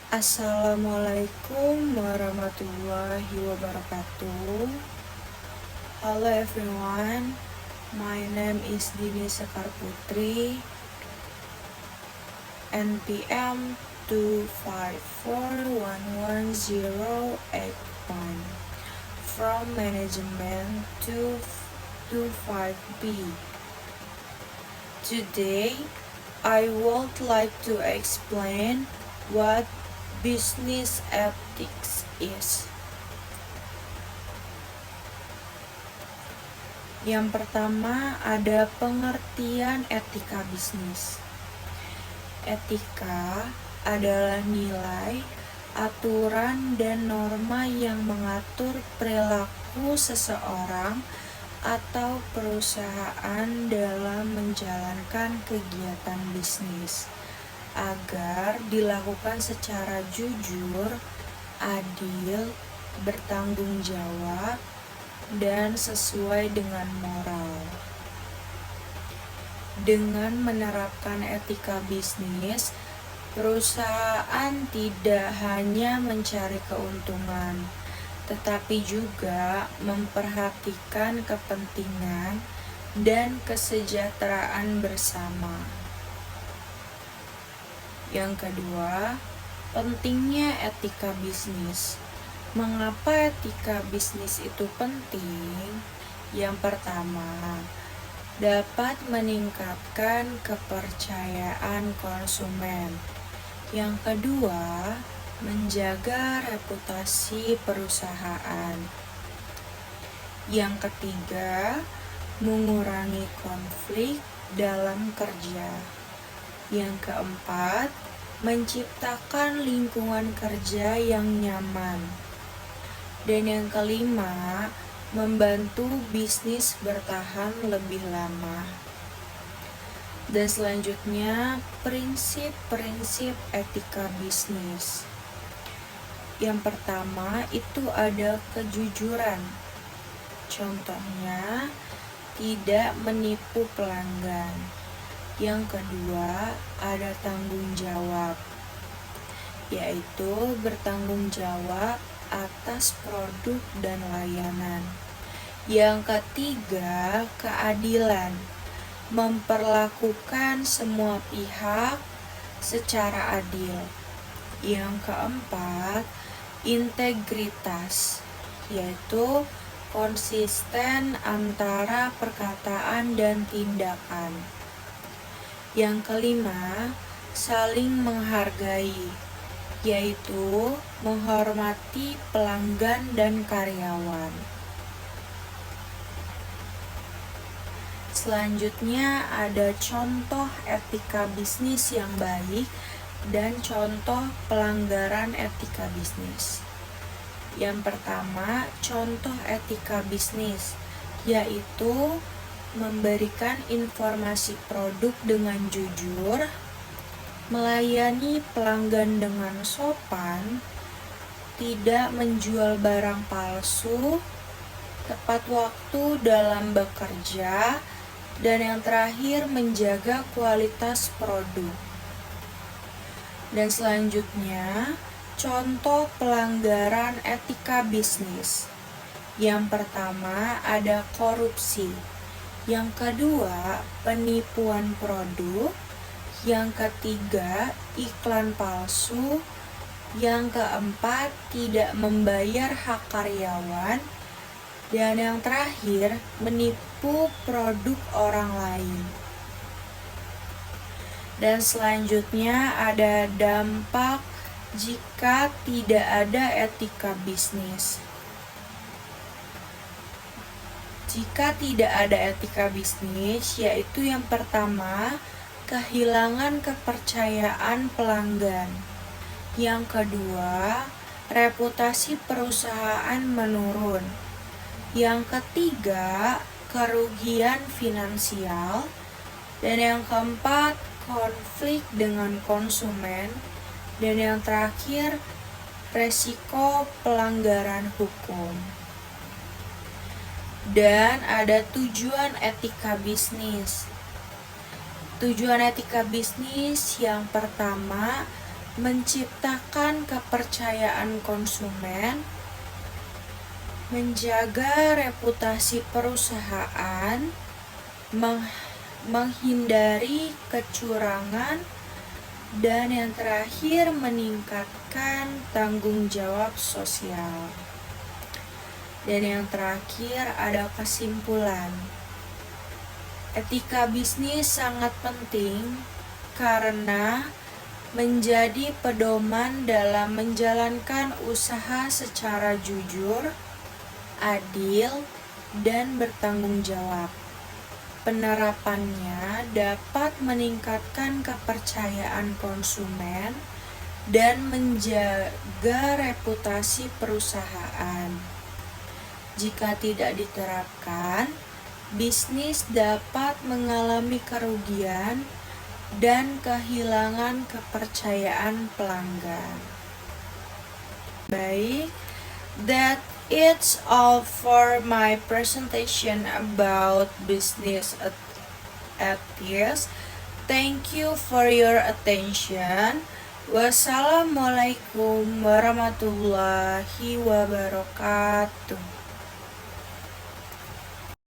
Assalamualaikum warahmatullahi wabarakatuh. Hello everyone, my name is Dini Sekar Putri, NPM 254110181 from Management 225B. Today, I would like to explain what business ethics is. Yang pertama ada pengertian etika bisnis. Etika adalah nilai, aturan, dan norma yang mengatur perilaku seseorang atau perusahaan dalam menjalankan kegiatan bisnis agar dilakukan secara jujur, adil, bertanggung jawab, dan sesuai dengan moral. Dengan menerapkan etika bisnis, perusahaan tidak hanya mencari keuntungan, tetapi juga memperhatikan kepentingan dan kesejahteraan bersama. Yang kedua, pentingnya etika bisnis. Mengapa etika bisnis itu penting? Yang pertama, dapat meningkatkan kepercayaan konsumen. Yang kedua, menjaga reputasi perusahaan. Yang ketiga, mengurangi konflik dalam kerja. Yang keempat, menciptakan lingkungan kerja yang nyaman. Dan yang kelima, membantu bisnis bertahan lebih lama. Dan selanjutnya, prinsip-prinsip etika bisnis. Yang pertama itu ada kejujuran. Contohnya, tidak menipu pelanggan. Yang kedua, ada tanggung jawab, yaitu bertanggung jawab atas produk dan layanan. Yang ketiga, keadilan, memperlakukan semua pihak secara adil. Yang keempat, integritas, yaitu konsisten antara perkataan dan tindakan. Yang kelima, saling menghargai, yaitu menghormati pelanggan dan karyawan. Selanjutnya ada contoh etika bisnis yang baik dan contoh pelanggaran etika bisnis. Yang pertama, contoh etika bisnis, yaitu memberikan informasi produk dengan jujur, melayani pelanggan dengan sopan, tidak menjual barang palsu, tepat waktu dalam bekerja, dan yang terakhir menjaga kualitas produk. Dan selanjutnya, contoh pelanggaran etika bisnis. Yang pertama ada korupsi. Yang kedua, penipuan produk. Yang ketiga, iklan palsu. Yang keempat, tidak membayar hak karyawan. Dan yang terakhir, menipu produk orang lain. Dan selanjutnya ada dampak jika tidak ada etika bisnis. Jika tidak ada etika bisnis, yaitu yang pertama, kehilangan kepercayaan pelanggan. Yang kedua, reputasi perusahaan menurun. Yang ketiga, kerugian finansial. Dan yang keempat, konflik dengan konsumen. Dan yang terakhir, resiko pelanggaran hukum. Dan ada tujuan etika bisnis. Tujuan etika bisnis yang pertama menciptakan kepercayaan konsumen, menjaga reputasi perusahaan, menghindari kecurangan, dan yang terakhir meningkatkan tanggung jawab sosial. Dan yang terakhir ada kesimpulan. Etika bisnis sangat penting karena menjadi pedoman dalam menjalankan usaha secara jujur, adil, dan bertanggung jawab. Penerapannya dapat meningkatkan kepercayaan konsumen dan menjaga reputasi perusahaan. Jika tidak diterapkan, bisnis dapat mengalami kerugian dan kehilangan kepercayaan pelanggan. Baik, that it's all for my presentation about business ethics. Thank you for your attention. Wassalamualaikum warahmatullahi wabarakatuh.